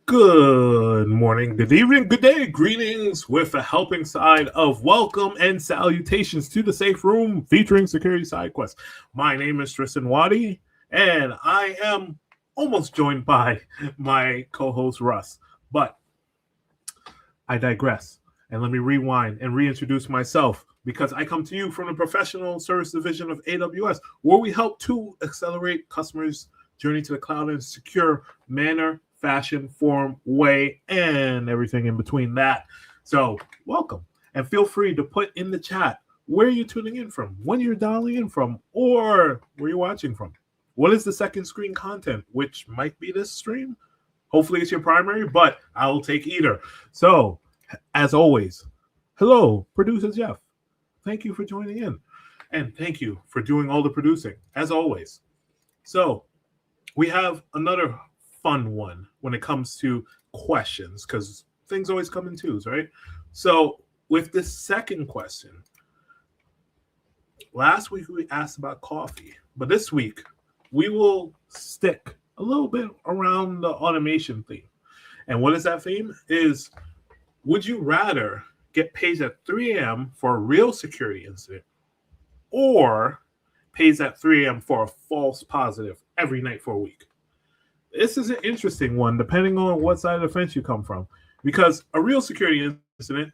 Good morning, good evening, good day, greetings with a helping side of welcome and salutations to the safe room featuring security side quests. My name is Tristan Watty, and I am almost joined by my co-host Russ. But I digress. And let me rewind and reintroduce myself because I come to you from the professional service division of AWS, where we help to accelerate customers' journey to the cloud in a secure manner, fashion, form, way, and everything in between that. So, welcome. And feel free to put in the chat where you're tuning in from, when you're dialing in from, or where you're watching from. What is the second screen content, which might be this stream? Hopefully it's your primary, but I will take either. So, as always, hello, producer Jeff. Thank you for joining in. And thank you for doing all the producing, as always. So, we have another fun one when it comes to questions, because things always come in twos, right? So, with this second question, last week we asked about coffee, but this week we will stick a little bit around the automation theme. And what is that theme? Is would you rather get paged at 3 a.m. for a real security incident or paged at 3 a.m. for a false positive every night for a week? This is an interesting one, depending on what side of the fence you come from. Because a real security incident,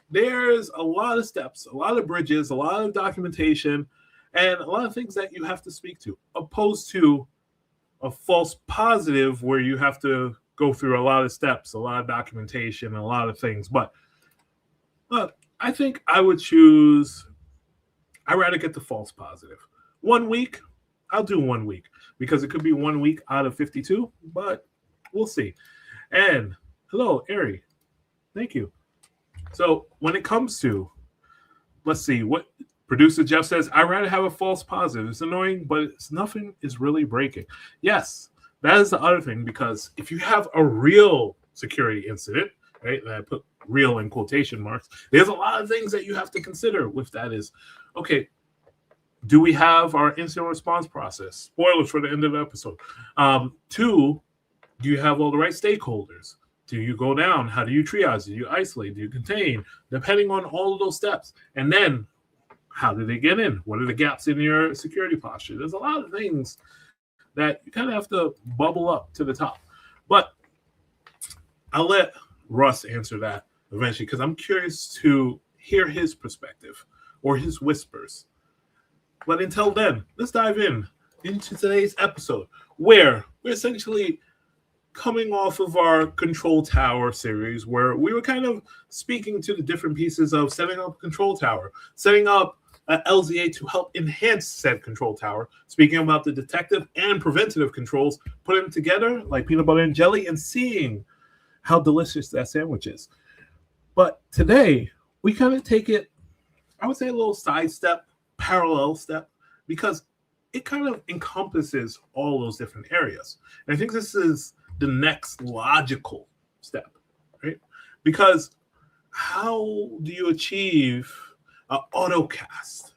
there's a lot of steps, a lot of bridges, a lot of documentation, and a lot of things that you have to speak to, opposed to a false positive where you have to go through a lot of steps, a lot of documentation, a lot of things. But I think I would choose, I'd rather get the false positive. 1 week, I'll do 1 week because it could be 1 week out of 52, but we'll see. And hello, Ari. Thank you. So when it comes to, let's see, what producer Jeff says, I'd rather have a false positive. It's annoying, but nothing is really breaking. Yes, that is the other thing, because if you have a real security incident, right, and I put real in quotation marks, there's a lot of things that you have to consider with that is, okay, do we have our incident response process? Spoilers for the end of the episode. 2, do you have all the right stakeholders? Do you go down? How do you triage? Do you isolate? Do you contain? Depending on all of those steps. And then how do they get in? What are the gaps in your security posture? There's a lot of things that you kind of have to bubble up to the top. But I'll let Russ answer that eventually because I'm curious to hear his perspective or his whispers. But until then, let's dive into today's episode where we're essentially coming off of our control tower series where we were kind of speaking to the different pieces of setting up a control tower, setting up LZA to help enhance said control tower, speaking about the detective and preventative controls, putting them together like peanut butter and jelly and seeing how delicious that sandwich is. But today, we kind of take it, I would say, a little sidestep, parallel step, because it kind of encompasses all those different areas. And I think this is the next logical step, right? Because how do you achieve autocast?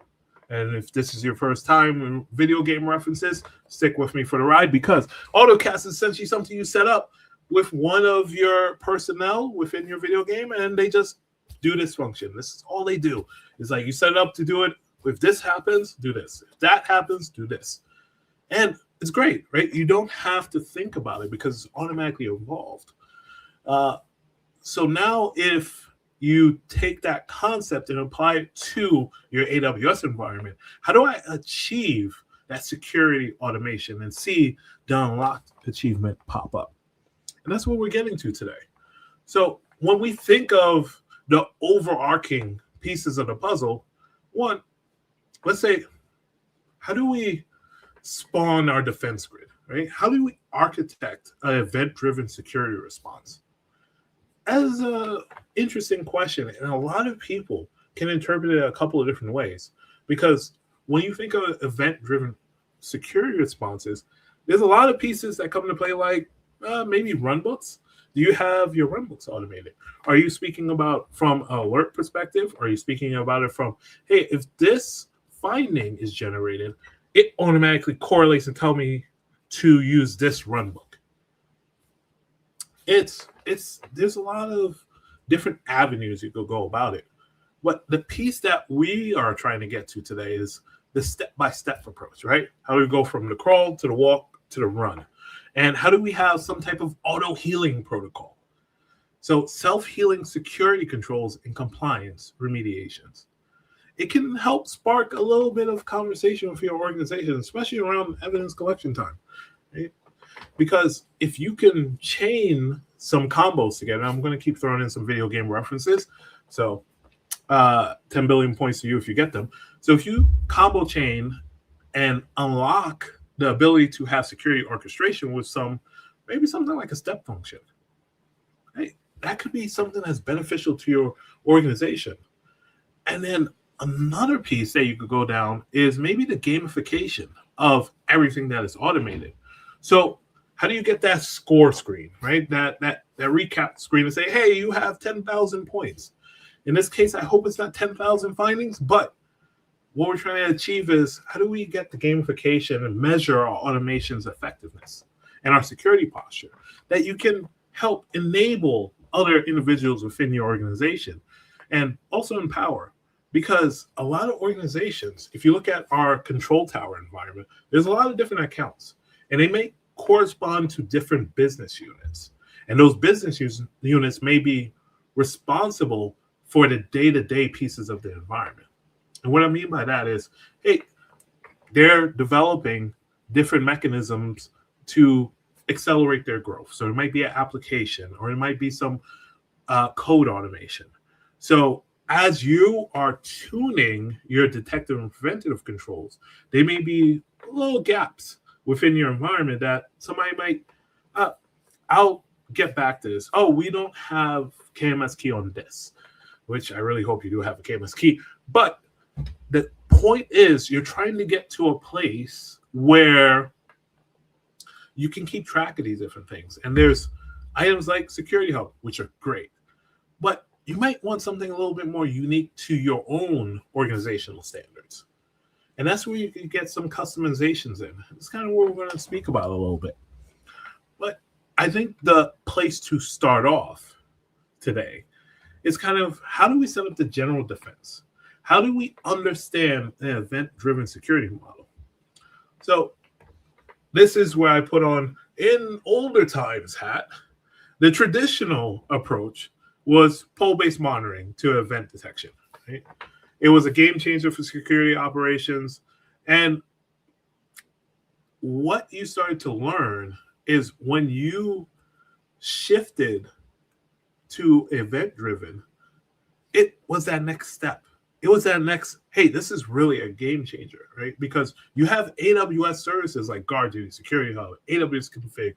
And if this is your first time in video game references, stick with me for the ride, because autocast is essentially something you set up with one of your personnel within your video game, and they just do this function. This is all they do. It's like you set it up to do it. If this happens, do this. If that happens, do this. And it's great, right? You don't have to think about it because it's automatically involved. So now if you take that concept and apply it to your AWS environment, how do I achieve that security automation and see the unlocked achievement pop up? And that's what we're getting to today. So when we think of the overarching pieces of the puzzle, one, let's say, how do we spawn our defense grid, right? How do we architect an event-driven security response? As an interesting question, and a lot of people can interpret it a couple of different ways, because when you think of event-driven security responses, there's a lot of pieces that come into play, like maybe runbooks. Do you have your runbooks automated? Are you speaking about from an alert perspective? Are you speaking about it from, hey, if this finding is generated, it automatically correlates and tell me to use this runbook? There's a lot of different avenues you could go about it. But the piece that we are trying to get to today is the step-by-step approach, right? How do we go from the crawl to the walk to the run? And how do we have some type of auto-healing protocol? So self-healing security controls and compliance remediations. It can help spark a little bit of conversation with your organization, especially around evidence collection time, right? Because if you can chain some combos together, I'm going to keep throwing in some video game references. So 10 billion points to you if you get them. So if you combo chain and unlock the ability to have security orchestration with maybe something like a step function, right? That could be something that's beneficial to your organization. And then another piece that you could go down is maybe the gamification of everything that is automated. So how do you get that score screen, right? That recap screen and say, hey, you have 10,000 points. In this case, I hope it's not 10,000 findings, but what we're trying to achieve is how do we get the gamification and measure our automation's effectiveness and our security posture that you can help enable other individuals within your organization and also empower. Because a lot of organizations, if you look at our control tower environment, there's a lot of different accounts, and they may correspond to different business units. And those business units may be responsible for the day-to-day pieces of the environment. And what I mean by that is, hey, they're developing different mechanisms to accelerate their growth. So it might be an application, or it might be some code automation. So as you are tuning your detective and preventative controls, there may be little gaps within your environment that somebody might, I'll get back to this. Oh, we don't have KMS key on this, which I really hope you do have a KMS key. But the point is, you're trying to get to a place where you can keep track of these different things. And there's items like Security Hub, which are great. But you might want something a little bit more unique to your own organizational standards. And that's where you can get some customizations in. It's kind of what we're going to speak about a little bit. But I think the place to start off today is kind of how do we set up the general defense? How do we understand an event-driven security model? So this is where I put on, in older times hat, the traditional approach was pole-based monitoring to event detection. Right? It was a game changer for security operations. And what you started to learn is when you shifted to event-driven, it was that next step. It was that next, hey, this is really a game changer, right? Because you have AWS services like GuardDuty, Security Hub, AWS Config,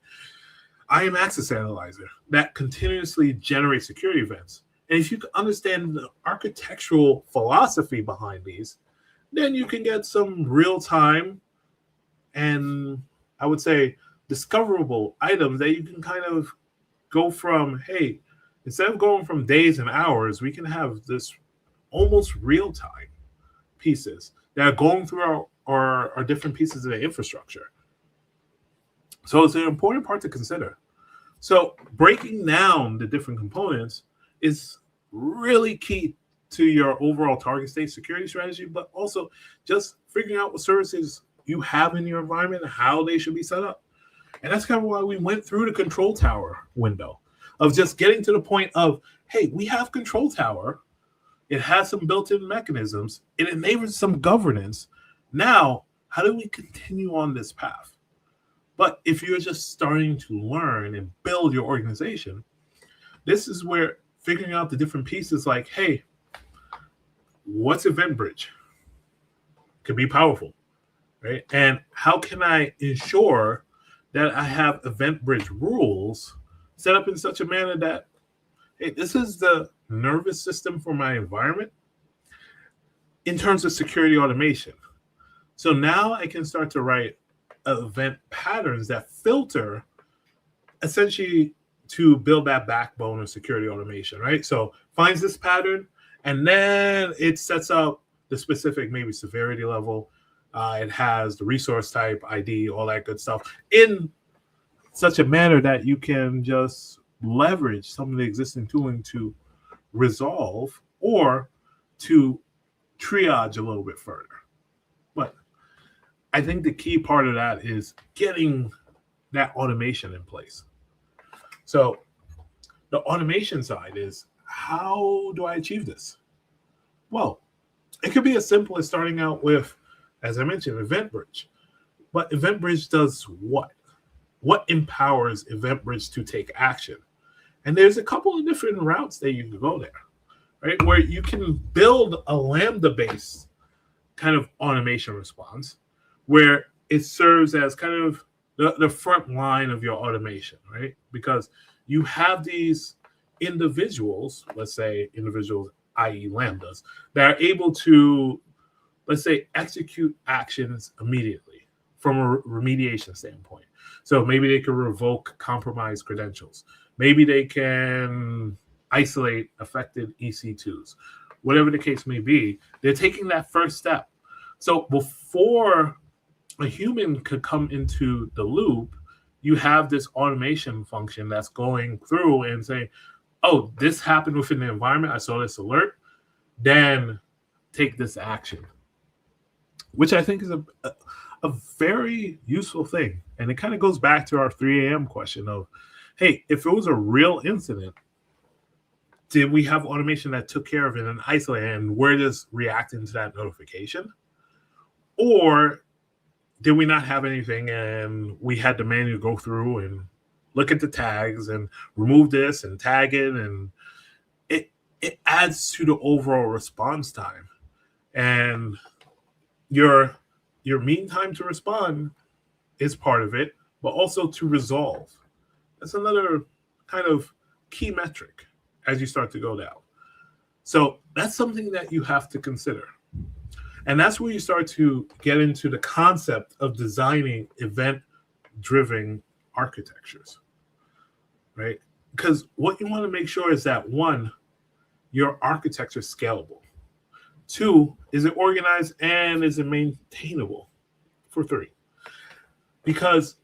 IAM Access Analyzer that continuously generate security events. And if you can understand the architectural philosophy behind these, then you can get some real-time and I would say discoverable items that you can kind of go from, hey, instead of going from days and hours, we can have this almost real-time pieces that are going through our different pieces of the infrastructure. So it's an important part to consider. So breaking down the different components is really key to your overall target state security strategy, but also just figuring out what services you have in your environment and how they should be set up. And that's kind of why we went through the control tower window of just getting to the point of, hey, we have control tower. It has some built-in mechanisms. It enables some governance. Now, how do we continue on this path? But if you're just starting to learn and build your organization, this is where figuring out the different pieces like, hey, what's Event Bridge? Could be powerful, right? And how can I ensure that I have Event Bridge rules set up in such a manner that, hey, this is the nervous system for my environment in terms of security automation. So now I can start to write event patterns that filter essentially to build that backbone of security automation, right? So finds this pattern and then it sets up the specific maybe severity level. It has the resource type, ID, all that good stuff in such a manner that you can just leverage some of the existing tooling to resolve or to triage a little bit further. But I think the key part of that is getting that automation in place. So the automation side is, how do I achieve this? Well, it could be as simple as starting out with, as I mentioned, EventBridge. But EventBridge does what? What empowers EventBridge to take action? And there's a couple of different routes that you can go there, right? Where you can build a Lambda-based kind of automation response where it serves as kind of the front line of your automation, right? Because you have these individuals, let's say individuals, i.e. Lambdas, that are able to, let's say, execute actions immediately from a remediation standpoint. So maybe they can revoke compromised credentials. Maybe they can isolate affected EC2s. Whatever the case may be, they're taking that first step. So before a human could come into the loop, you have this automation function that's going through and saying, oh, this happened within the environment. I saw this alert. Then take this action, which I think is a very useful thing. And it kind of goes back to our 3 a.m. question of, hey, if it was a real incident, did we have automation that took care of it and isolated, and we're just reacting to that notification? Or did we not have anything and we had to manually go through and look at the tags and remove this and tag it, and it adds to the overall response time. And your mean time to respond is part of it, but also to resolve. That's another kind of key metric as you start to go down. So that's something that you have to consider. And that's where you start to get into the concept of designing event-driven architectures, right? Because what you want to make sure is that, one, your architecture is scalable. Two, is it organized and is it maintainable? For three, because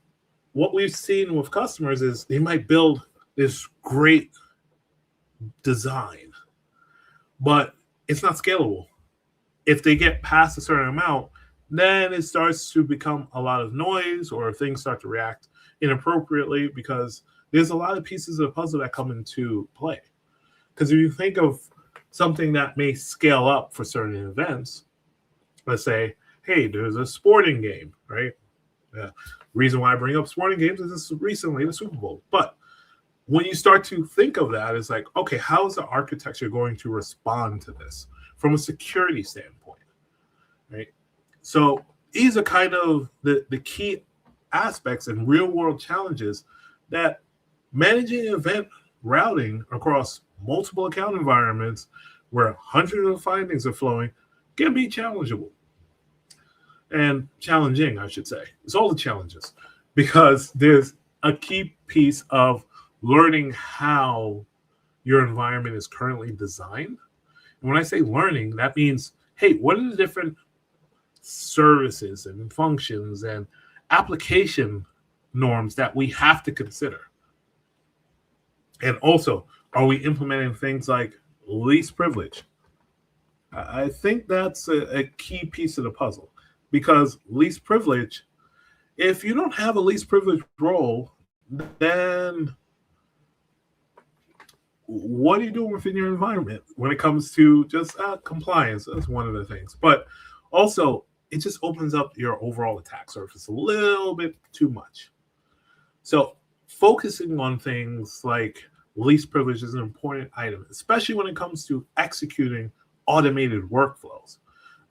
what we've seen with customers is they might build this great design, but it's not scalable. If they get past a certain amount, then it starts to become a lot of noise, or things start to react inappropriately because there's a lot of pieces of the puzzle that come into play. Because if you think of something that may scale up for certain events, let's say, hey, there's a sporting game, right? Reason why I bring up sporting games is this recently the Super Bowl. But when you start to think of that, it's like, okay, how is the architecture going to respond to this from a security standpoint, right? So these are kind of the key aspects and real world challenges that managing event routing across multiple account environments where hundreds of findings are flowing can be challengeable. And challenging, I should say. It's all the challenges, because there's a key piece of learning how your environment is currently designed. And when I say learning, that means, hey, what are the different services and functions and application norms that we have to consider? And also, are we implementing things like least privilege? I think that's a key piece of the puzzle, because least privilege, if you don't have a least privilege role, then what are you doing within your environment when it comes to just compliance? That's one of the things. But also, it just opens up your overall attack surface a little bit too much. So focusing on things like least privilege is an important item, especially when it comes to executing automated workflows.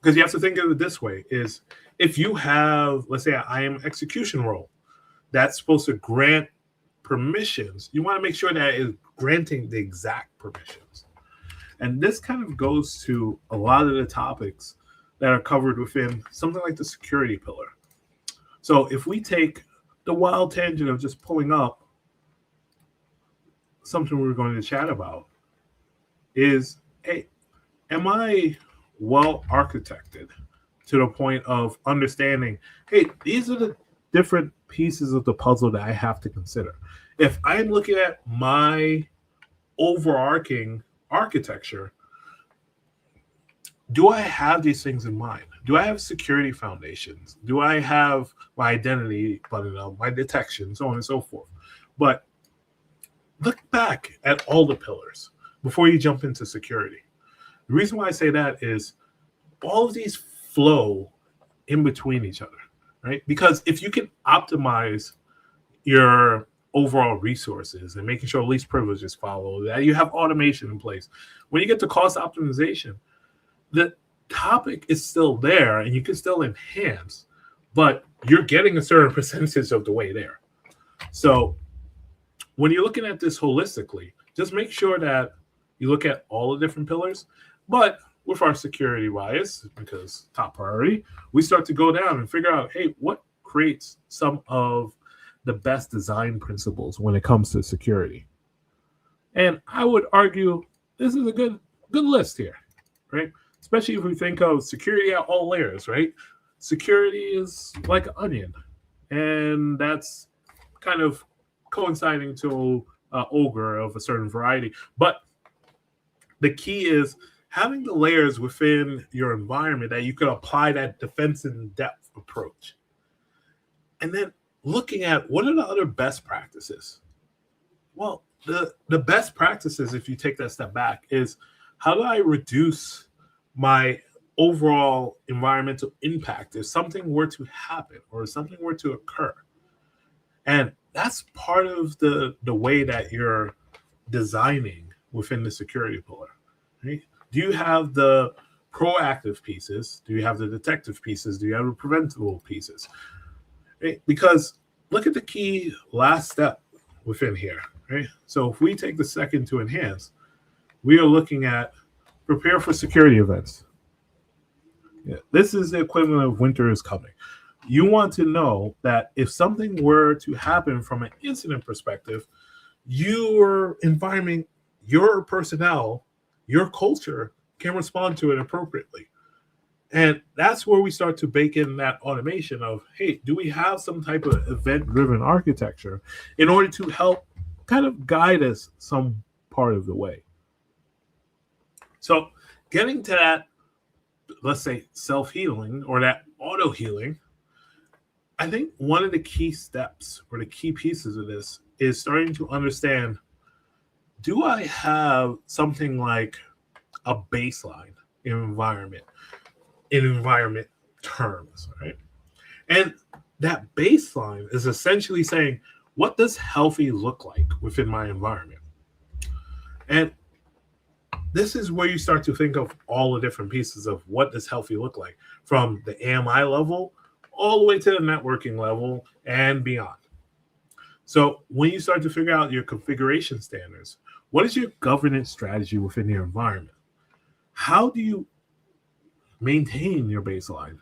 Because you have to think of it this way, is if you have, let's say, an IAM execution role that's supposed to grant permissions, you want to make sure that it's granting the exact permissions. And this kind of goes to a lot of the topics that are covered within something like the security pillar. So if we take the wild tangent of just pulling up something we're going to chat about, is, hey, am I well architected to the point of understanding, hey, these are the different pieces of the puzzle that I have to consider. If I'm looking at my overarching architecture, do I have these things in mind? Do I have security foundations? Do I have my identity buttoned up, my detection, so on and so forth? But look back at all the pillars before you jump into security. The reason why I say that is all of these flow in between each other, right? Because if you can optimize your overall resources and making sure least privileges follow, that you have automation in place, when you get to cost optimization, the topic is still there and you can still enhance, but you're getting a certain percentage of the way there. So when you're looking at this holistically, just make sure that you look at all the different pillars, but with our security bias, because top priority, we start to go down and figure out, hey, what creates some of the best design principles when it comes to security? And I would argue this is a good list here, right? Especially if we think of security at all layers, right? Security is like an onion, and that's kind of coinciding to ogre of a certain variety. But the key is having the layers within your environment that you can apply that defense in depth approach. And then looking at what are the other best practices? Well, the best practices, if you take that step back, is how do I reduce my overall environmental impact if something were to happen or something were to occur? And that's part of the way that you're designing within the security pillar, right? Do you have the proactive pieces? Do you have the detective pieces? Do you have the preventable pieces? Right? Because look at the key last step within here, right? So if we take the second to enhance, we are looking at prepare for security events. Yeah, this is the equivalent of winter is coming. You want to know that if something were to happen from an incident perspective, your environment, your personnel, your culture can respond to it appropriately. And that's where we start to bake in that automation of, hey, do we have some type of event-driven architecture in order to help kind of guide us some part of the way? So getting to that, let's say, self-healing or that auto-healing, I think one of the key steps or the key pieces of this is starting to understand, do I have something like a baseline environment in environment terms, right? And that baseline is essentially saying, what does healthy look like within my environment? And this is where you start to think of all the different pieces of what does healthy look like, from the AMI level all the way to the networking level and beyond. So when you start to figure out your configuration standards, what is your governance strategy within your environment? How do you maintain your baseline?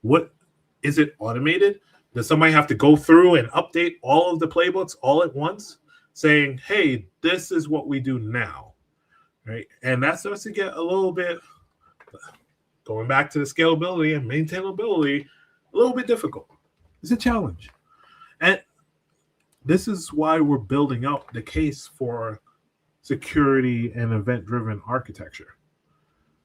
What is it automated? Does somebody have to go through and update all of the playbooks all at once, saying, hey, this is what we do now? Right? And that starts to get a little bit, going back to the scalability and maintainability, a little bit difficult. It's a challenge. And this is why we're building up the case for security and event-driven architecture.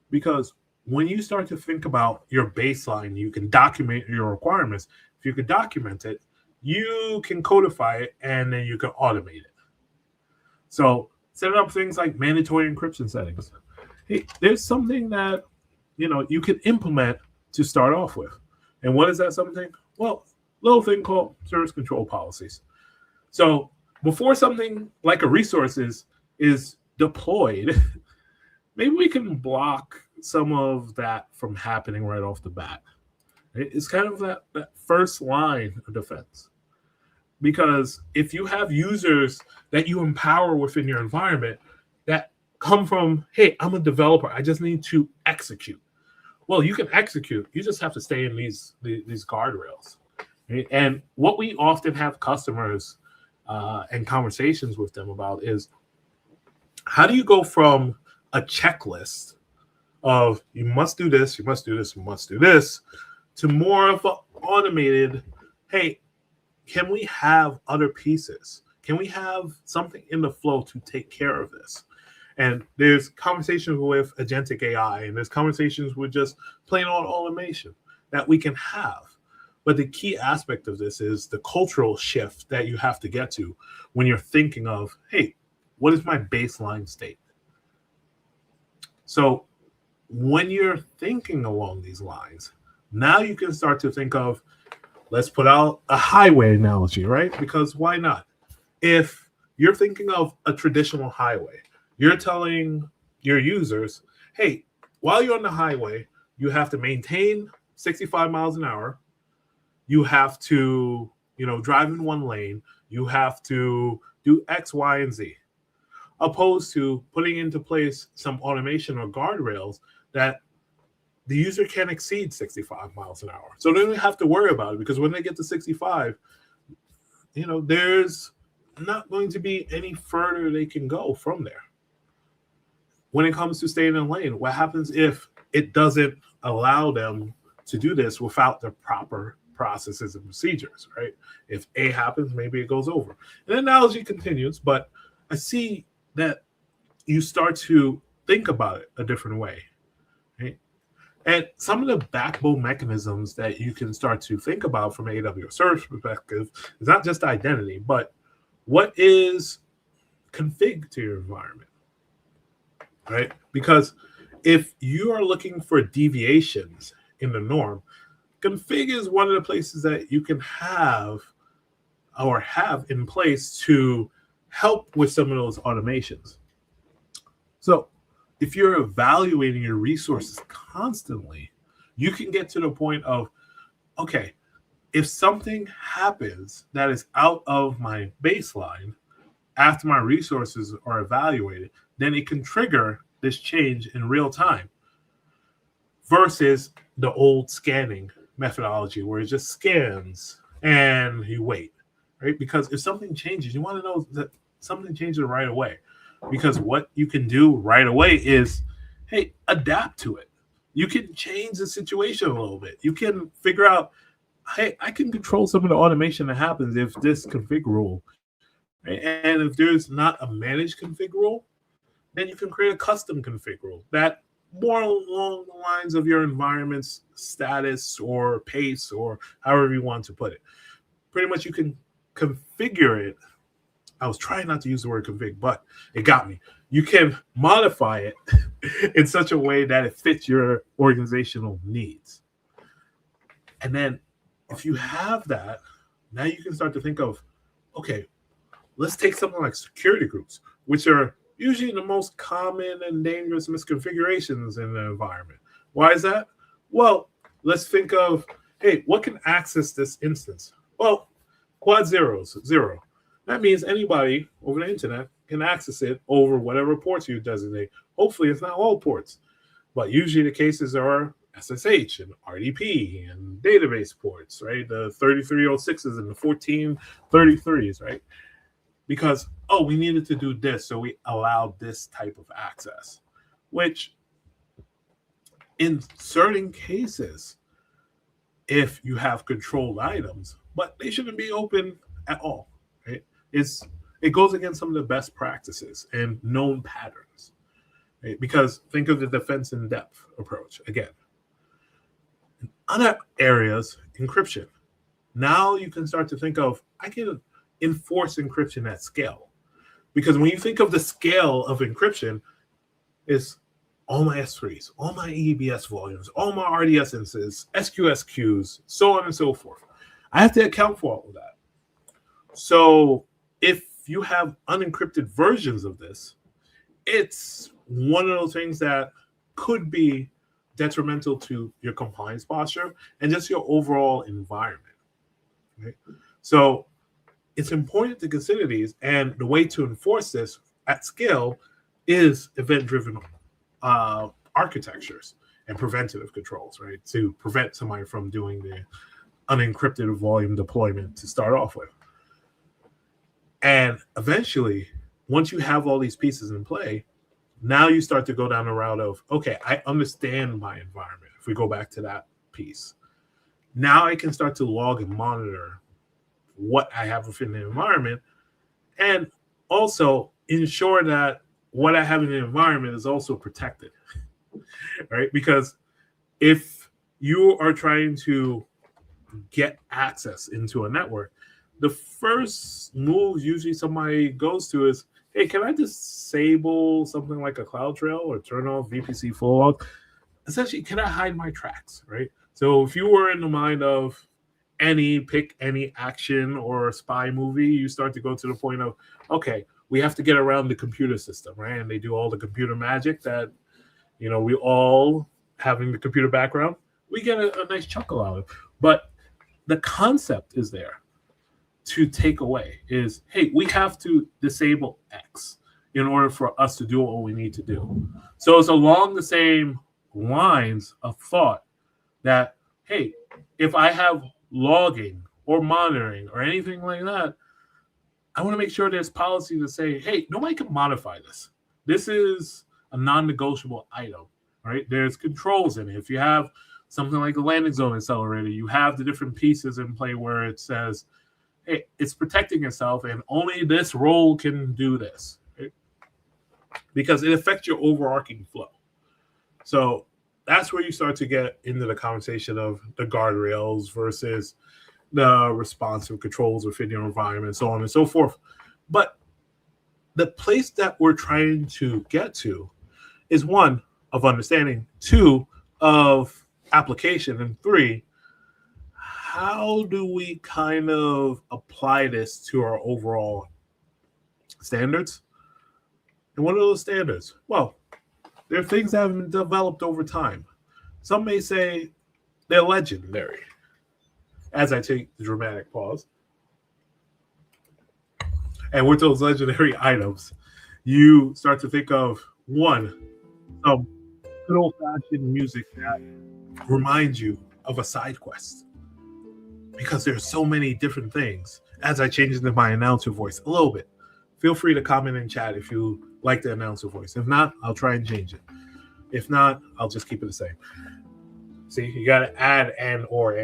Because when you start to think about your baseline, you can document your requirements. If you can document it, you can codify it, and then you can automate it. So set up things like mandatory encryption settings. Hey, there's something that you can implement to start off with. And what is that something? Well, little thing called service control policies. So before something like a resource is deployed, maybe we can block some of that from happening right off the bat. It's kind of that first line of defense. Because if you have users that you empower within your environment that come from, hey, I'm a developer, I just need to execute. Well, you can execute. You just have to stay in these guardrails. Right? And what we often have customers and conversations with them about is, how do you go from a checklist of you must do this, you must do this, you must do this, to more of an automated, hey, can we have other pieces? Can we have something in the flow to take care of this? And there's conversations with agentic AI, and there's conversations with just plain old automation that we can have. But the key aspect of this is the cultural shift that you have to get to when you're thinking of, hey, what is my baseline state? So when you're thinking along these lines, now you can start to think of, let's put out a highway analogy, right? Because why not? If you're thinking of a traditional highway, you're telling your users, hey, while you're on the highway, you have to maintain 65 miles an hour. You have to, drive in one lane. You have to do X, Y, and Z. Opposed to putting into place some automation or guardrails that the user can exceed 65 miles an hour. So they don't have to worry about it, because when they get to 65, there's not going to be any further they can go from there. When it comes to staying in lane, what happens if it doesn't allow them to do this without the proper processes and procedures, right? If A happens, maybe it goes over. And the analogy continues, but I see that you start to think about it a different way, right? And some of the backbone mechanisms that you can start to think about from an AWS service perspective is not just identity, but what is config to your environment, right? Because if you are looking for deviations in the norm, config is one of the places that you can have in place to help with some of those automations. So if you're evaluating your resources constantly, you can get to the point of, okay, if something happens that is out of my baseline after my resources are evaluated, then it can trigger this change in real time versus the old scanning methodology where it just scans and you wait, right? Because if something changes, you want to know that something changes right away. Because what you can do right away is, hey, adapt to it. You can change the situation a little bit. You can figure out, hey, I can control some of the automation that happens if this config rule, right? And if there's not a managed config rule, then you can create a custom config rule that more along the lines of your environment's status or pace or however you want to put it. Pretty much you can configure it. I was trying not to use the word config, but it got me. You can modify it in such a way that it fits your organizational needs. And then if you have that, now you can start to think of, okay, let's take something like security groups, which are usually the most common and dangerous misconfigurations in the environment. Why is that? Well, let's think of, hey, what can access this instance? Well, quad zeros, 0. That means anybody over the internet can access it over whatever ports you designate. Hopefully, it's not all ports, but usually the cases are SSH and RDP and database ports, right? The 3306s and the 1433s, right? Because, we needed to do this, so we allowed this type of access, which in certain cases, if you have controlled items, but they shouldn't be open at all, right? It goes against some of the best practices and known patterns, right? Because think of the defense in depth approach again. In other areas, encryption. Now you can start to think of, I can enforce encryption at scale. Because when you think of the scale of encryption, is all my S3s, all my EBS volumes, all my RDS instances, SQS so on and so forth. I have to account for all of that. So if you have unencrypted versions of this, it's one of those things that could be detrimental to your compliance posture and just your overall environment. Right? So it's important to consider these, and the way to enforce this at scale is event-driven architectures and preventative controls, right? To prevent somebody from doing the unencrypted volume deployment to start off with. And eventually, once you have all these pieces in play, now you start to go down the route of, okay, I understand my environment. If we go back to that piece, now I can start to log and monitor what I have within the environment, and also ensure that what I have in the environment is also protected, right? Because if you are trying to get access into a network, the first move usually somebody goes to is, hey, can I disable something like a CloudTrail or turn off VPC full log? Essentially, can I hide my tracks, right? So if you were in the mind of pick any action or spy movie, you start to go to the point of, okay, we have to get around the computer system, right? And they do all the computer magic that, we all having the computer background, we get a nice chuckle out of it. But the concept is there to take away is, hey, we have to disable X in order for us to do what we need to do. So it's along the same lines of thought that, hey, if I have logging or monitoring or anything like that, I want to make sure there's policy to say, hey, nobody can modify this. This is a non-negotiable item, right? There's controls in it. If you have something like a landing zone accelerator, you have the different pieces in play where it says, hey, it's protecting itself and only this role can do this, right? Because it affects your overarching flow. So that's where you start to get into the conversation of the guardrails versus the responsive controls within your environment, so on and so forth. But the place that we're trying to get to is one, of understanding, two, of application, and three, how do we kind of apply this to our overall standards? And what are those standards? Well, there are things that have been developed over time. Some may say they're legendary. As I take the dramatic pause. And with those legendary items, you start to think of, one, some good old-fashioned music that reminds you of a side quest. Because there's so many different things. As I change into my announcer voice a little bit, feel free to comment in chat if you like the announcer voice. If not, I'll try and change it. If not, I'll just keep it the same. See, you got to add and or.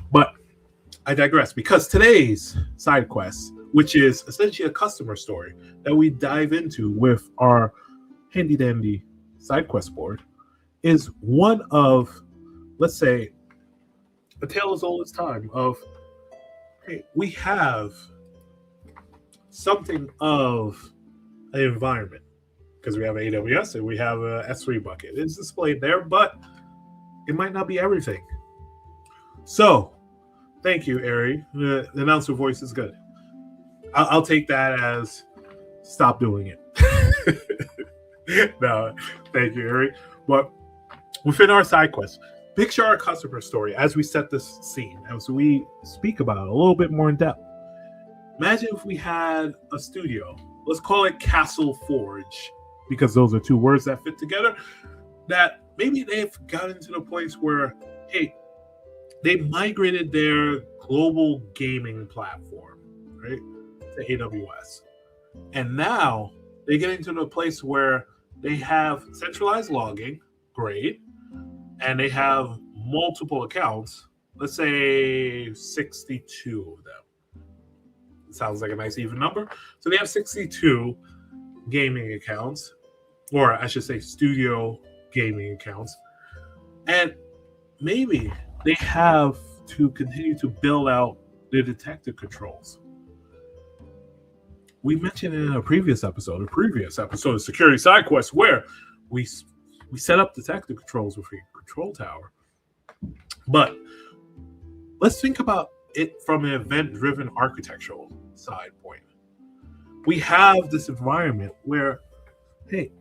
But I digress, because today's side quest, which is essentially a customer story that we dive into with our handy dandy side quest board, is one of, let's say, a tale as old as time of, hey, we have something of an environment because we have AWS and we have a S3 bucket. It's displayed there, but it might not be everything. So, thank you, Ari. The announcer voice is good. I'll take that as stop doing it. No, thank you, Ari. But within our side quest, picture our customer story as we set this scene, as we speak about it a little bit more in depth. Imagine if we had a studio. Let's call it Castle Forge, because those are two words that fit together. That maybe they've gotten to the place where, hey, they migrated their global gaming platform, right, to AWS. And now they're getting to the place where they have centralized logging, great, and they have multiple accounts, let's say 62 of them. It sounds like a nice even number. So they have 62 gaming accounts, or I should say studio gaming accounts. And maybe they have to continue to build out their detective controls. We mentioned in a previous episode of Security Side Quest, where we set up detective controls with a control tower. But let's think about it from an event-driven architectural side point. We have this environment where, hey,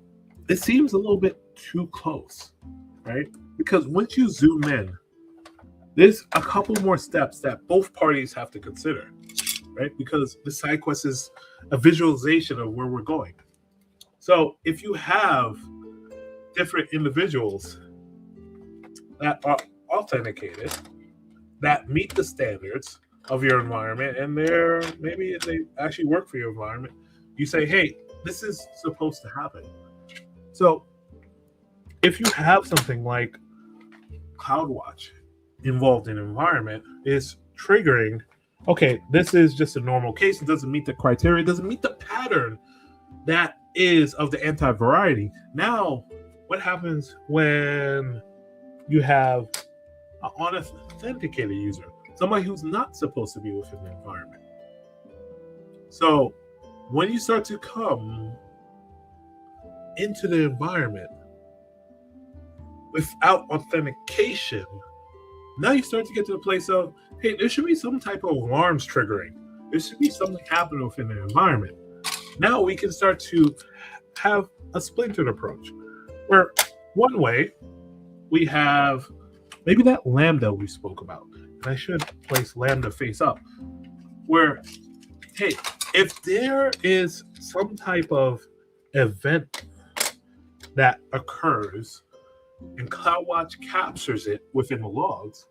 it seems a little bit too close, right? Because once you zoom in, there's a couple more steps that both parties have to consider, right? Because the side quest is a visualization of where we're going. So if you have different individuals that are authenticated, that meet the standards of your environment, and maybe they actually work for your environment, you say, hey, this is supposed to happen. So if you have something like CloudWatch involved in environment, is triggering okay, this is just a normal case. It doesn't meet the criteria. It doesn't meet the pattern that is of the anti-variety. Now, what happens when you have an unauthenticated user, somebody who's not supposed to be within the environment? So when you start to come into the environment without authentication, now you start to get to the place of, hey, there should be some type of alarms triggering. There should be something happening within the environment. Now we can start to have a splintered approach, where one way we have maybe that lambda we spoke about. And I should place lambda face up, where, hey, if there is some type of event that occurs and CloudWatch captures it within the logs,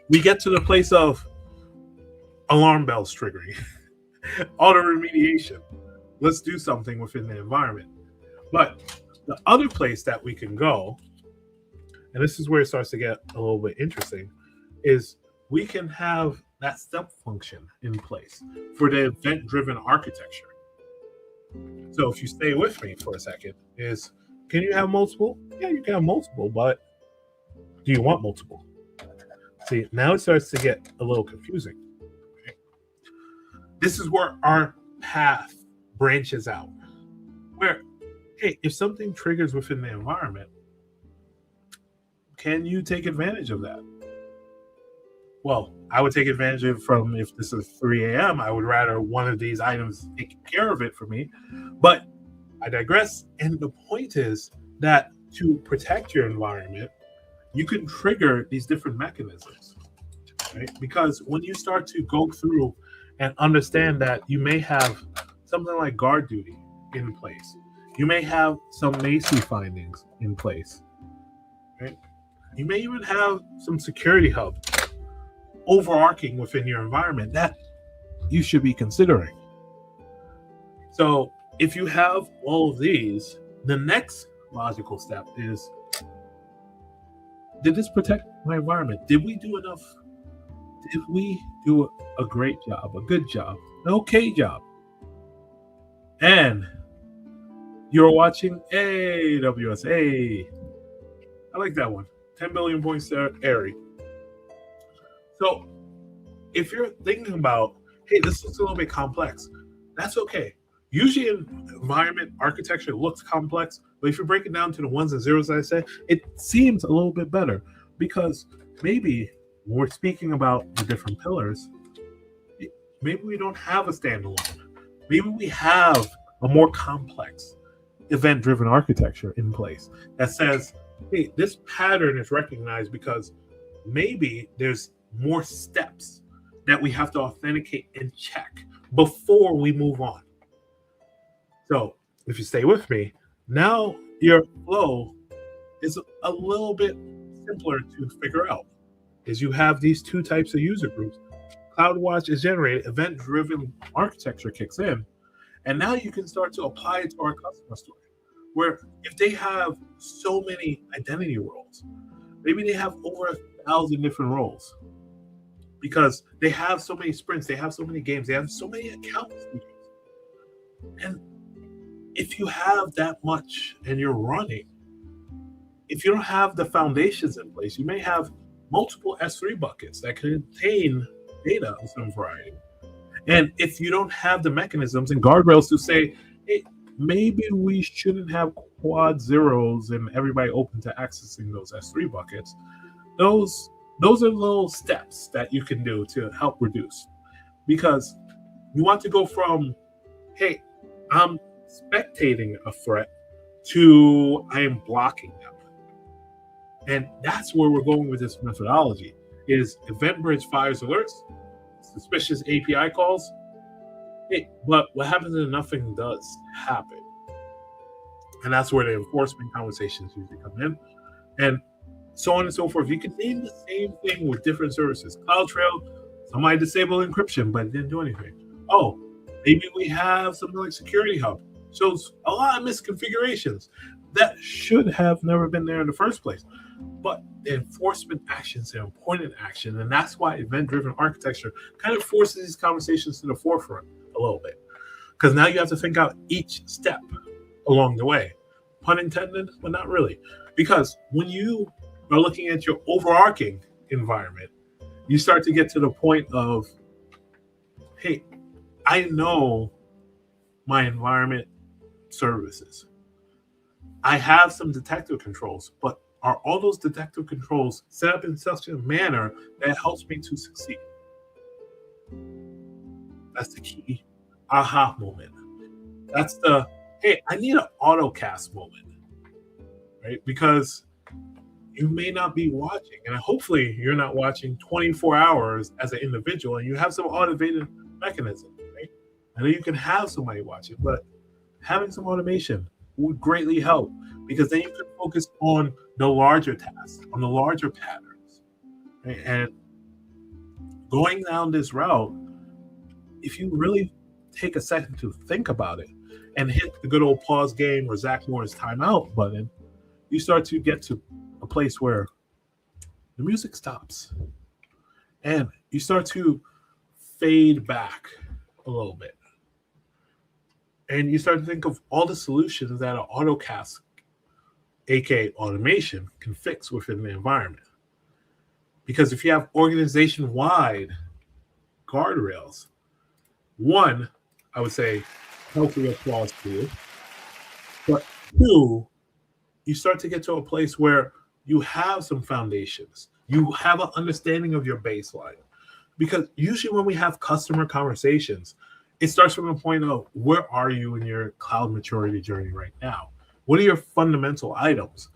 we get to the place of alarm bells triggering, auto remediation. Let's do something within the environment. But the other place that we can go, and this is where it starts to get a little bit interesting, is we can have that step function in place for the event-driven architecture. So if you stay with me for a second, is can you have multiple? Yeah, you can have multiple, but do you want multiple? See, now it starts to get a little confusing. Okay? This is where our path branches out. Where, hey, if something triggers within the environment, can you take advantage of that? Well, I would take advantage of it from, if this is 3 a.m., I would rather one of these items take care of it for me. But I digress. And the point is that to protect your environment, you can trigger these different mechanisms, right? Because when you start to go through and understand that you may have something like guard duty in place, you may have some Macy findings in place, right? You may even have some security hubs overarching within your environment that you should be considering. So if you have all of these, the next logical step is, did this protect my environment? Did we do enough? Did we do a great job, a good job, an okay job? And you're watching AWS. I like that one. 10 billion points there, Airy. So if you're thinking about, hey, this looks a little bit complex, that's okay. Usually environment architecture looks complex, but if you break it down to the ones and zeros, I say, it seems a little bit better, because maybe when we're speaking about the different pillars, maybe we don't have a standalone. Maybe we have a more complex event-driven architecture in place that says, hey, this pattern is recognized because maybe there's more steps that we have to authenticate and check before we move on. So if you stay with me, now your flow is a little bit simpler to figure out. Is you have these two types of user groups. CloudWatch is generated, event-driven architecture kicks in, and now you can start to apply it to our customer story, where if they have so many identity roles, maybe they have over 1,000 different roles, because they have so many sprints, they have so many games, they have so many accounts. And if you have that much and you're running, if you don't have the foundations in place, you may have multiple S3 buckets that contain data of some variety. And if you don't have the mechanisms and guardrails to say, hey, maybe we shouldn't have quad zeros and everybody open to accessing those S3 buckets, those are little steps that you can do to help reduce. Because you want to go from, hey, I'm spectating a threat to I am blocking them. And that's where we're going with this methodology, is event bridge fires alerts, suspicious API calls. Hey, but what happens if nothing does happen? And that's where the enforcement conversations usually come in. And so on and so forth. You can name the same thing with different services. CloudTrail, somebody disabled encryption, but it didn't do anything. Oh, maybe we have something like Security Hub. Shows a lot of misconfigurations that should have never been there in the first place. but the enforcement action is an important action. And that's why event-driven architecture kind of forces these conversations to the forefront a little bit. Because now you have to think out each step along the way. Pun intended, but not really. Because when you are looking at your overarching environment, you start to get to the point of, hey, I know my environment services. I have some detective controls, but are all those detective controls set up in such a manner that helps me to succeed? That's the key aha moment. That's the, hey, I need an autocast moment, right? Because you may not be watching, and hopefully you're not watching 24 hours as an individual, and you have some automated mechanism, right? I know you can have somebody watching, but having some automation would greatly help, because then you can focus on the larger tasks, on the larger patterns, right? And going down this route, if you really take a second to think about it and hit the good old pause game or Zach Morris timeout button, you start to get to a place where the music stops and you start to fade back a little bit. And you start to think of all the solutions that an autocast, aka automation, can fix within the environment. Because if you have organization-wide guardrails, one, I would say, healthy applause to you. But two, you start to get to a place where you have some foundations. You have an understanding of your baseline. Because usually when we have customer conversations, it starts from a point of, where are you in your cloud maturity journey right now? What are your fundamental items?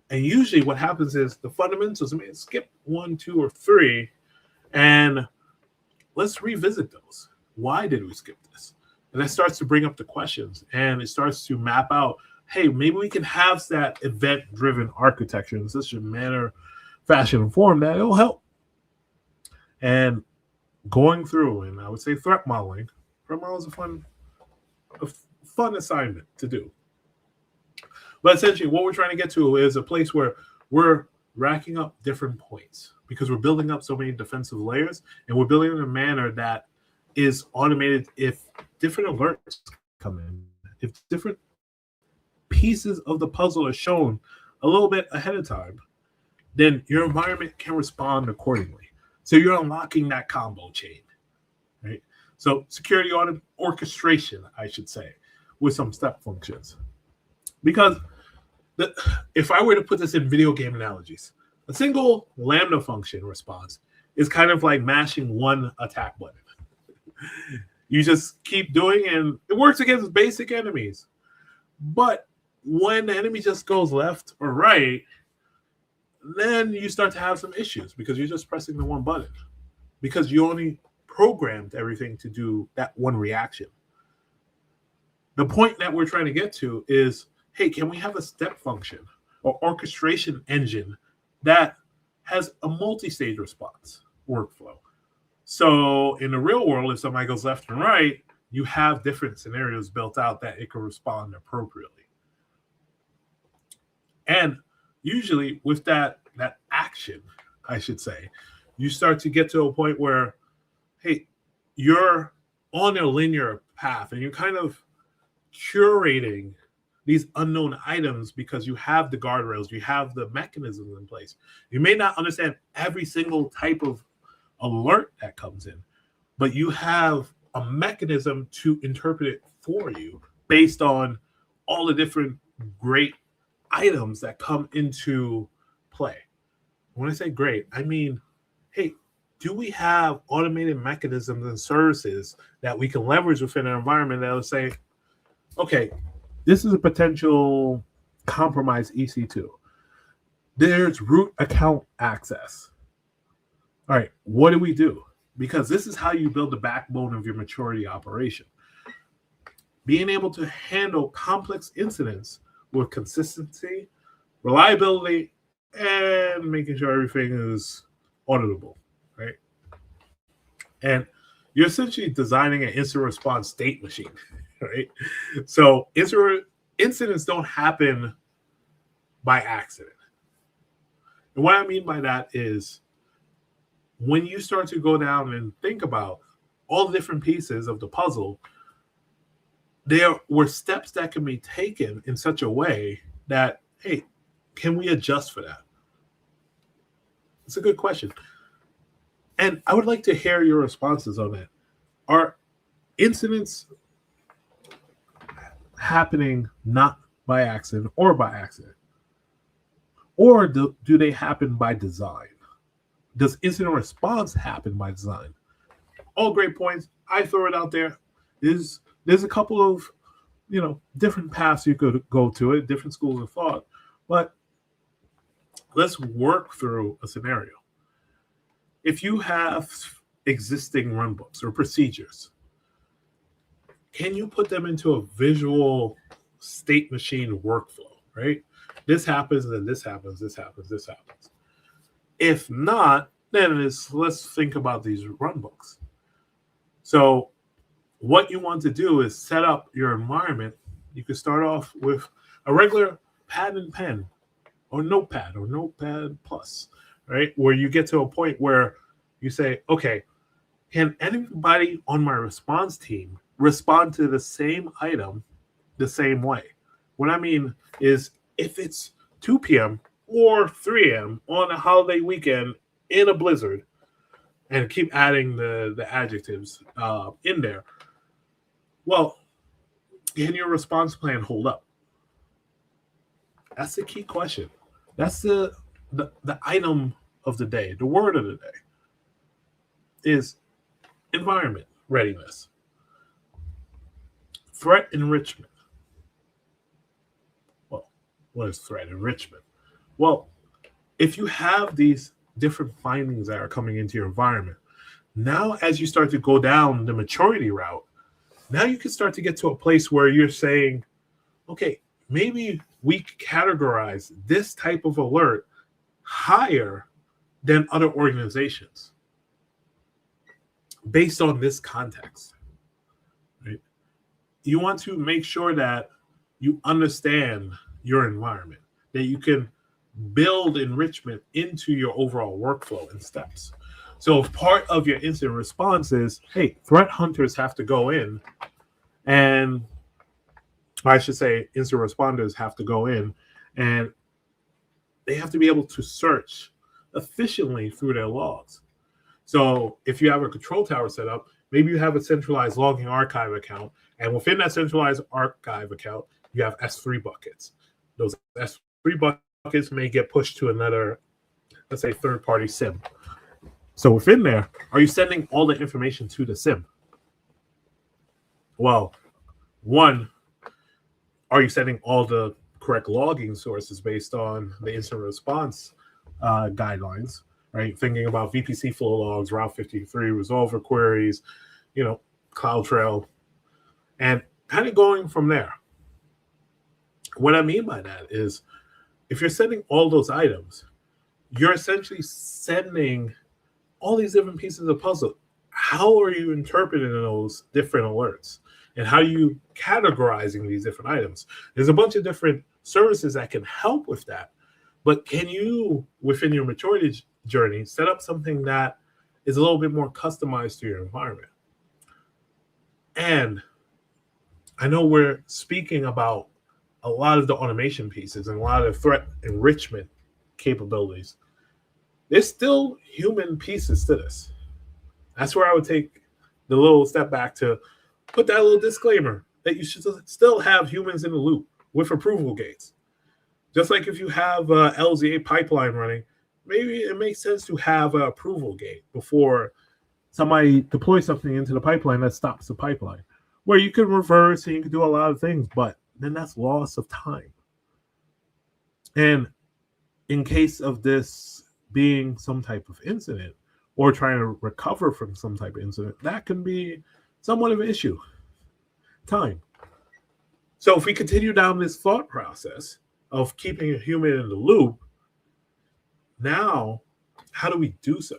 And usually what happens is the fundamentals, skip 1, 2, or 3, and let's revisit those. Why did we skip this? And that starts to bring up the questions, and it starts to map out, hey, maybe we can have that event-driven architecture in such a manner, fashion, and form that it'll help. And going through, and I would say threat modeling is a fun assignment to do. But essentially what we're trying to get to is a place where we're racking up different points, because we're building up so many defensive layers, and we're building in a manner that is automated. If different alerts come in, if different pieces of the puzzle are shown a little bit ahead of time, then your environment can respond accordingly. So you're unlocking that combo chain, right? So security orchestration, I should say, with some step functions. Because if I were to put this in video game analogies, a single Lambda function response is kind of like mashing one attack button. You just keep doing, and it works against basic enemies. But when the enemy just goes left or right, then you start to have some issues, because you're just pressing the one button, because you only programmed everything to do that one reaction. The point that we're trying to get to is, hey, can we have a step function or orchestration engine that has a multi-stage response workflow? So in the real world, if somebody goes left and right, you have different scenarios built out that it can respond appropriately. And usually with that action, I should say, you start to get to a point where, hey, you're on a linear path and you're kind of curating these unknown items, because you have the guardrails, you have the mechanisms in place. You may not understand every single type of alert that comes in, but you have a mechanism to interpret it for you based on all the different great items that come into play. When I say great, I mean, hey, do we have automated mechanisms and services that we can leverage within an environment that will say, okay, this is a potential compromised EC2. There's root account access. All right, what do we do? Because this is how you build the backbone of your maturity operation. Being able to handle complex incidents with consistency, reliability, and making sure everything is auditable, right? And you're essentially designing an instant response state machine, right? So incidents don't happen by accident. And what I mean by that is when you start to go down and think about all the different pieces of the puzzle, there were steps that can be taken in such a way that, hey, can we adjust for that? It's a good question. And I would like to hear your responses on that. Are incidents happening not by accident or by accident? Or do they happen by design? Does incident response happen by design? All great points. I throw it out there. There's a couple of different paths you could go to it, different schools of thought. But let's work through a scenario. If you have existing run books or procedures, can you put them into a visual state machine workflow, right? This happens, and then this happens, this happens, this happens. If not, then let's think about these run books. So what you want to do is set up your environment. You can start off with a regular pad and pen or notepad or notepad plus, right? Where you get to a point where you say, okay, can anybody on my response team respond to the same item the same way? What I mean is if it's 2 p.m. or 3 a.m. on a holiday weekend in a blizzard, and keep adding the adjectives in there, well, can your response plan hold up? That's the key question. That's the item of the day. The word of the day is environment readiness. Threat enrichment. Well, what is threat enrichment? Well, if you have these different findings that are coming into your environment, now as you start to go down the maturity route, now you can start to get to a place where you're saying, okay, maybe we categorize this type of alert higher than other organizations based on this context. Right? You want to make sure that you understand your environment, that you can build enrichment into your overall workflow and steps. So if part of your incident response is, hey, threat hunters have to go in, and I should say incident responders have to go in, and they have to be able to search efficiently through their logs. So if you have a control tower set up, maybe you have a centralized logging archive account, and within that centralized archive account, you have S3 buckets. Those S3 buckets may get pushed to another, let's say, third-party SIM. So within there, are you sending all the information to the SIM? Well, one, are you sending all the correct logging sources based on the incident response guidelines, right? Thinking about VPC flow logs, Route 53, resolver queries, CloudTrail, and kind of going from there. What I mean by that is if you're sending all those items, you're essentially sending all these different pieces of the puzzle. How are you interpreting those different alerts? And how are you categorizing these different items? There's a bunch of different services that can help with that. But can you, within your maturity journey, set up something that is a little bit more customized to your environment? And I know we're speaking about a lot of the automation pieces and a lot of threat enrichment capabilities. There's still human pieces to this. That's where I would take the little step back to put that little disclaimer that you should still have humans in the loop with approval gates. Just like if you have a LZA pipeline running, maybe it makes sense to have an approval gate before somebody deploys something into the pipeline that stops the pipeline, where you can reverse and you can do a lot of things, but then that's loss of time. And in case of this being some type of incident or trying to recover from some type of incident, that can be somewhat of an issue. Time. So if we continue down this thought process of keeping a human in the loop, now how do we do so?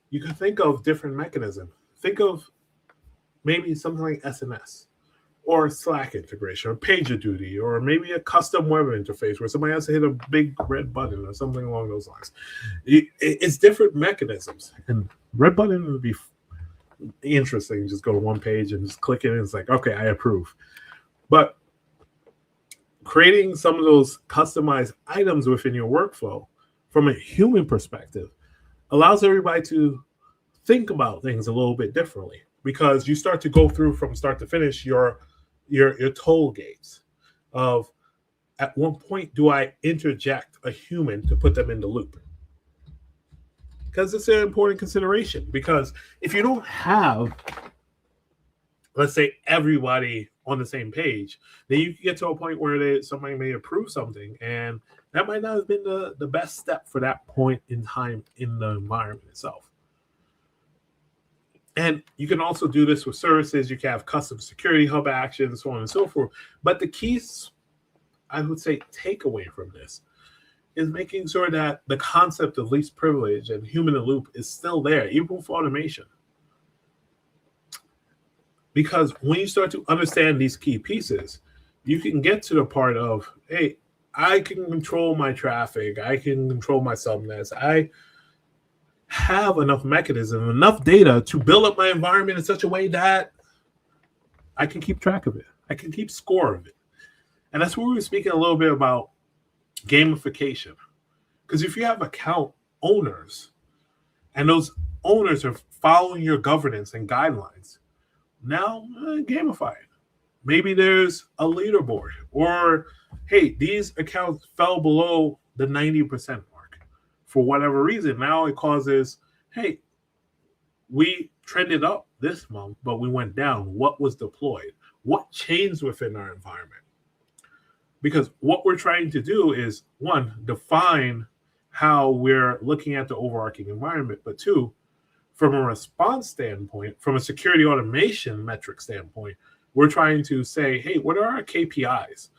You can think of different mechanisms. Think of maybe something like SNS or Slack integration, or PagerDuty, or maybe a custom web interface where somebody has to hit a big red button or something along those lines. It's different mechanisms. And red button would be interesting. Just go to one page and just click it, and it's like, okay, I approve. But creating some of those customized items within your workflow from a human perspective allows everybody to think about things a little bit differently, because you start to go through from start to finish your toll gates of, at one point do I interject a human to put them in the loop? Because it's an important consideration. Because if you don't have, let's say, everybody on the same page, then you can get to a point where somebody may approve something, and that might not have been the best step for that point in time in the environment itself. And you can also do this with services. You can have custom security hub actions, so on and so forth. But the keys, I would say, takeaway from this is making sure that the concept of least privilege and human in the loop is still there, even for automation. Because when you start to understand these key pieces, you can get to the part of, hey, I can control my traffic. I can control my subnets. I have enough mechanism, enough data to build up my environment in such a way that I can keep track of it. I can keep score of it. And that's where we were speaking a little bit about gamification. Because if you have account owners and those owners are following your governance and guidelines, now gamify it. Maybe there's a leaderboard, or hey, these accounts fell below the 90% mark for whatever reason. Now it causes, hey, we trended up this month, but we went down. What was deployed? What changed within our environment? Because what we're trying to do is, one, define how we're looking at the overarching environment, but two, from a response standpoint, from a security automation metric standpoint, we're trying to say, hey, what are our KPIs?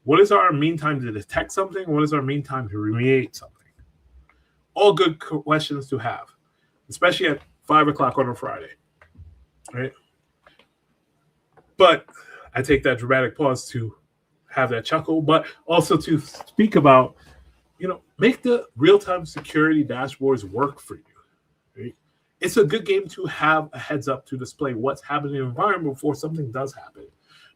What is our mean time to detect something? What is our mean time to remediate something? All good questions to have, especially at 5 o'clock on a Friday, right? But I take that dramatic pause to have that chuckle, but also to speak about, make the real-time security dashboards work for you, right? It's a good game to have a heads up to display what's happening in the environment before something does happen.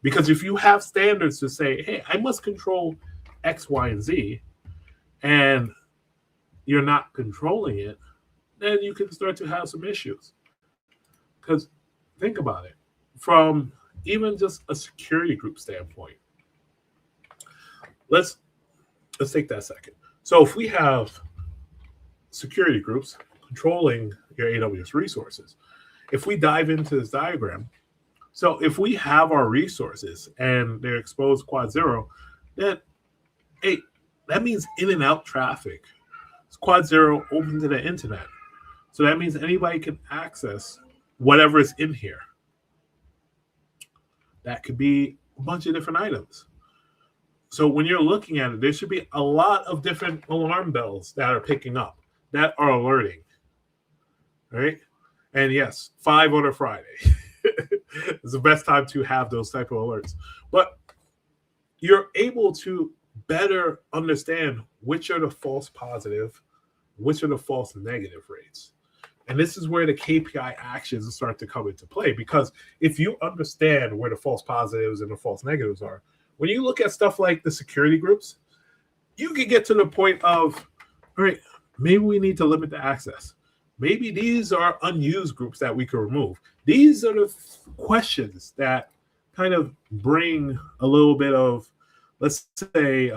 Because if you have standards to say, hey, I must control X, Y, and Z, and you're not controlling it, then you can start to have some issues. Because think about it, from even just a security group standpoint. Let's take that second. So if we have security groups controlling your AWS resources, if we dive into this diagram, so if we have our resources and they're exposed quad zero, then hey, that means in and out traffic. It's quad zero open to the internet. So that means anybody can access whatever is in here. That could be a bunch of different items. So when you're looking at it, there should be a lot of different alarm bells that are picking up, that are alerting, right? And yes, 5 on a Friday. It's the best time to have those type of alerts. But you're able to better understand which are the false positive, which are the false negative rates. And this is where the KPI actions start to come into play. Because if you understand where the false positives and the false negatives are, when you look at stuff like the security groups, you can get to the point of, all right, maybe we need to limit the access. Maybe these are unused groups that we can remove. These are the questions that kind of bring a little bit of, let's say,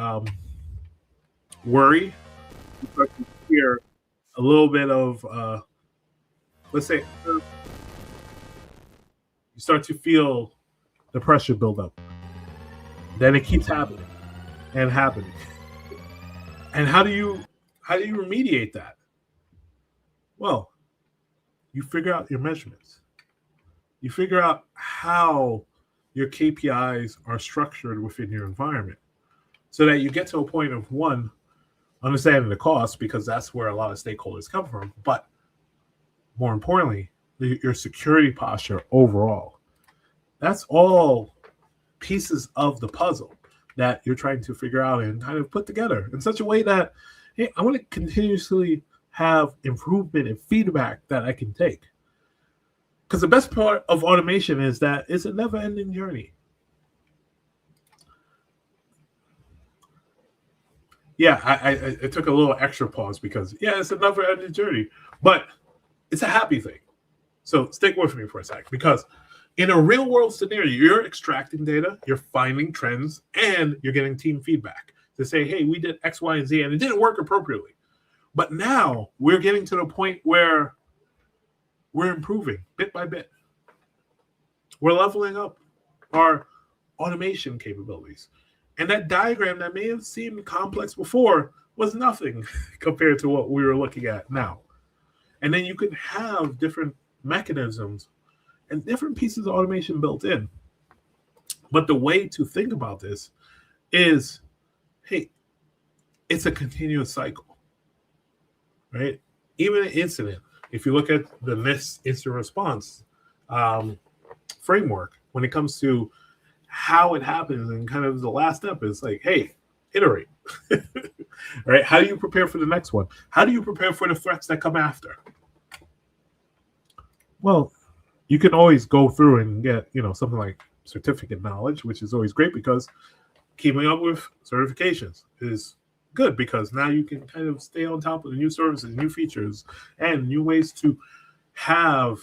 worry. You start to hear a little bit of, let's say, you start to feel the pressure build up. Then it keeps happening and happening. And how do you remediate that? Well, you figure out your measurements. You figure out how your KPIs are structured within your environment so that you get to a point of, one, understanding the cost, because that's where a lot of stakeholders come from, but more importantly, your security posture overall. That's all pieces of the puzzle that you're trying to figure out and kind of put together in such a way that, hey, I want to continuously have improvement and feedback that I can take. Because the best part of automation is that it's a never-ending journey. Yeah, I took a little extra pause because, yeah, it's a never-ending journey, but it's a happy thing. So stick with me for a sec, because in a real-world scenario, you're extracting data, you're finding trends, and you're getting team feedback to say, hey, we did X, Y, and Z, and it didn't work appropriately. But now we're getting to the point where we're improving bit by bit. We're leveling up our automation capabilities. And that diagram that may have seemed complex before was nothing compared to what we were looking at now. And then you can have different mechanisms and different pieces of automation built in. But the way to think about this is, hey, it's a continuous cycle, right? Even an incident, if you look at the NIST instant response framework, when it comes to how it happens and kind of the last step is like, hey, iterate, right? How do you prepare for the next one? How do you prepare for the threats that come after? Well, you can always go through and get, something like certificate knowledge, which is always great because keeping up with certifications is good because now you can kind of stay on top of the new services, new features, and new ways to have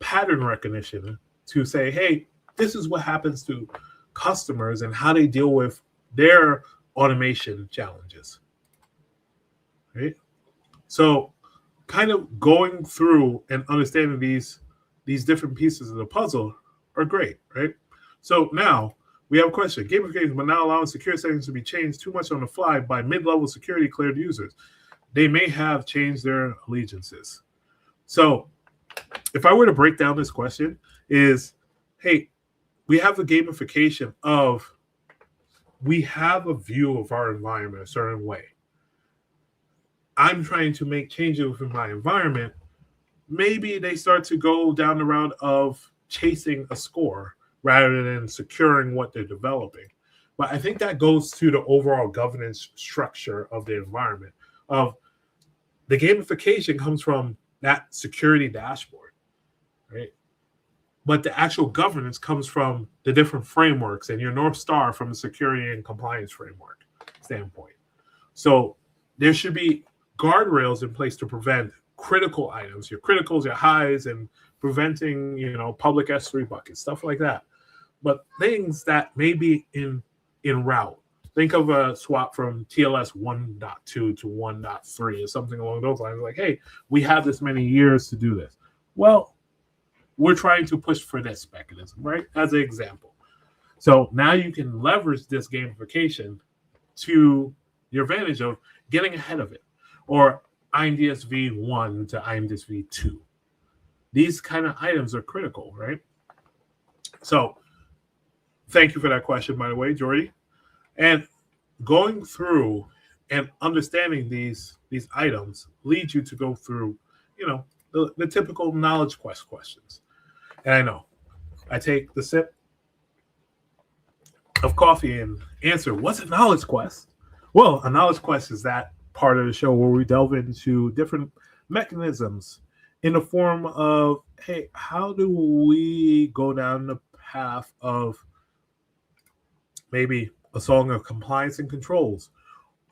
pattern recognition to say, hey, this is what happens to customers and how they deal with their automation challenges, right? So kind of going through and understanding these different pieces of the puzzle are great, right? So now we have a question. Gamification will now allow security settings to be changed too much on the fly by mid-level security cleared users. They may have changed their allegiances. So if I were to break down this question is, hey, we have a gamification of, we have a view of our environment a certain way. I'm trying to make changes within my environment. Maybe they start to go down the route of chasing a score rather than securing what they're developing. But I think that goes to the overall governance structure of the environment. Of the gamification comes from that security dashboard, right? But the actual governance comes from the different frameworks and your North Star from a security and compliance framework standpoint. So there should be guardrails in place to prevent critical items, your criticals, your highs, and preventing, public S3 buckets, stuff like that. But things that may be in route. Think of a swap from TLS 1.2 to 1.3 or something along those lines. Like, hey, we have this many years to do this. Well, we're trying to push for this mechanism, right? As an example. So now you can leverage this gamification to your advantage of getting ahead of it. Or IMDS v1 to IMDS v2. These kind of items are critical, right? So thank you for that question, by the way, Jordy. And going through and understanding these items leads you to go through, the typical knowledge quest questions. And I know I take the sip of coffee and answer, what's a knowledge quest? Well, a knowledge quest is that part of the show where we delve into different mechanisms in the form of, hey, how do we go down the path of maybe a song of compliance and controls,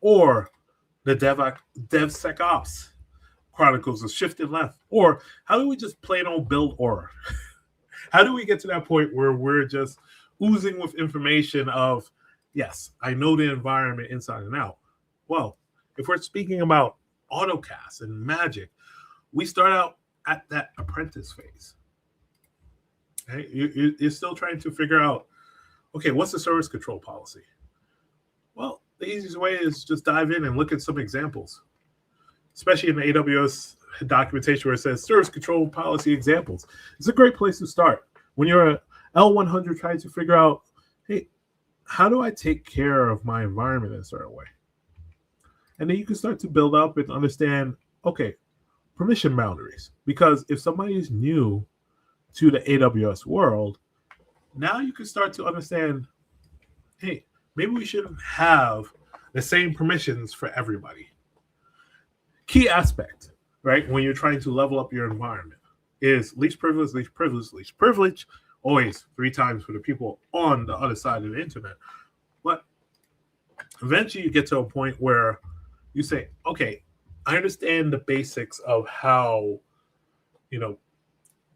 or the DevSecOps Chronicles of Shift and Left, or how do we just plain old build Aura? How do we get to that point where we're just oozing with information of, yes, I know the environment inside and out? Well, if we're speaking about AutoCast and Magic, we start out at that apprentice phase. Okay? You're still trying to figure out, okay, what's the service control policy? Well, the easiest way is just dive in and look at some examples, especially in the AWS documentation where it says service control policy examples. It's a great place to start. When you're a L100 trying to figure out, hey, how do I take care of my environment in a certain way? And then you can start to build up and understand, okay, permission boundaries. Because if somebody is new to the AWS world, now you can start to understand, hey, maybe we shouldn't have the same permissions for everybody. Key aspect, right, when you're trying to level up your environment is least privilege, least privilege, least privilege, always 3 times for the people on the other side of the internet. But eventually you get to a point where you say, okay, I understand the basics of how,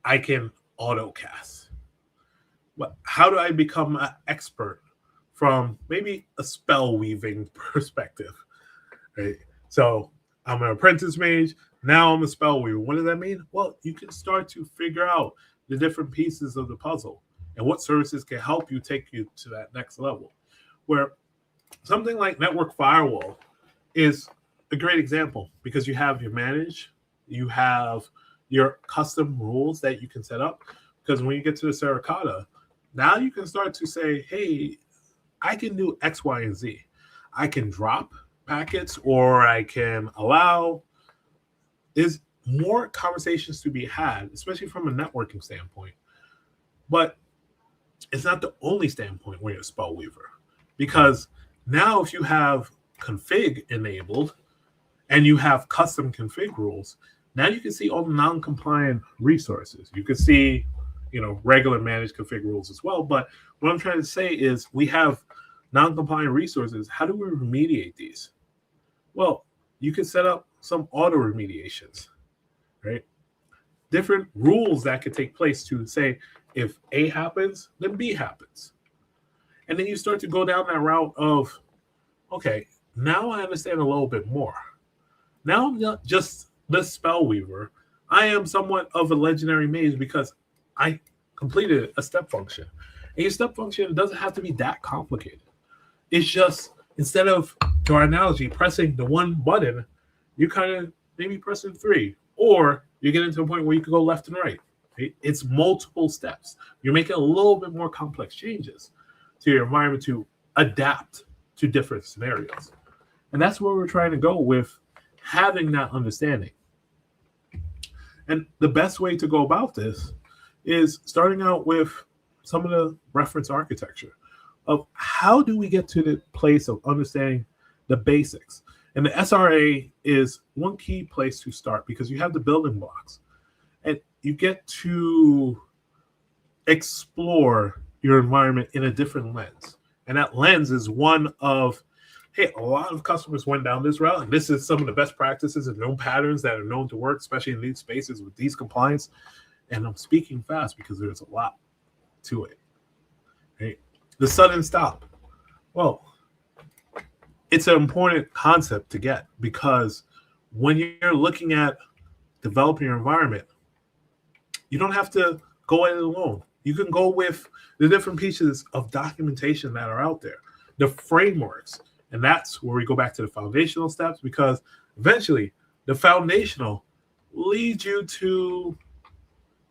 I can autocast. But how do I become an expert from maybe a spell weaving perspective, right? So I'm an apprentice mage. Now I'm a spell weaver. What does that mean? Well, you can start to figure out the different pieces of the puzzle and what services can help you take you to that next level. Where something like Network Firewall is a great example because you have your manage, you have your custom rules that you can set up. Because when you get to the Saracata, now you can start to say, hey, I can do X, Y, and Z. I can drop packets or I can allow. There's more conversations to be had, especially from a networking standpoint. But it's not the only standpoint when you're a spell weaver. Because now if you have config enabled and you have custom config rules, now you can see all the non-compliant resources. You can see, regular managed config rules as well. But what I'm trying to say is we have non-compliant resources. How do we remediate these? Well, you can set up some auto remediations, right? Different rules that could take place to say if A happens, then B happens. And then you start to go down that route of, okay, now I understand a little bit more. Now I'm not just the spell weaver. I am somewhat of a legendary mage because I completed a step function. And your step function doesn't have to be that complicated. It's just, instead of, to our analogy, pressing the one button, you kind of maybe pressing 3. Or you get into a point where you can go left and right. Right? It's multiple steps. You're making a little bit more complex changes to your environment to adapt to different scenarios. And that's where we're trying to go with having that understanding. And the best way to go about this is starting out with some of the reference architecture of how do we get to the place of understanding the basics. And the SRA is one key place to start because you have the building blocks and you get to explore your environment in a different lens. And that lens is one of, hey, a lot of customers went down this route, and this is some of the best practices and known patterns that are known to work, especially in these spaces with these compliance. And I'm speaking fast because there's a lot to it. Right? The sudden stop. Well, it's an important concept to get because when you're looking at developing your environment, you don't have to go at it alone. You can go with the different pieces of documentation that are out there, the frameworks. And that's where we go back to the foundational steps because eventually the foundational leads you to,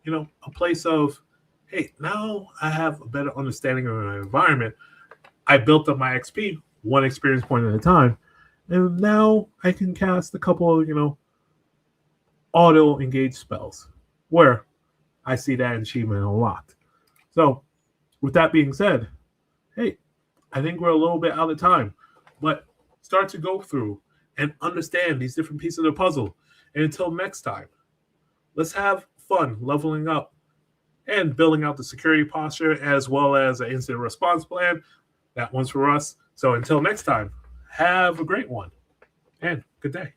a place of, hey, now I have a better understanding of my environment. I built up my XP one experience point at a time. And now I can cast a couple of, auto engage spells where I see that achievement unlocked. So with that being said, hey, I think we're a little bit out of time, but start to go through and understand these different pieces of the puzzle. And until next time, let's have fun leveling up and building out the security posture as well as an incident response plan. That one's for us. So until next time, have a great one and good day.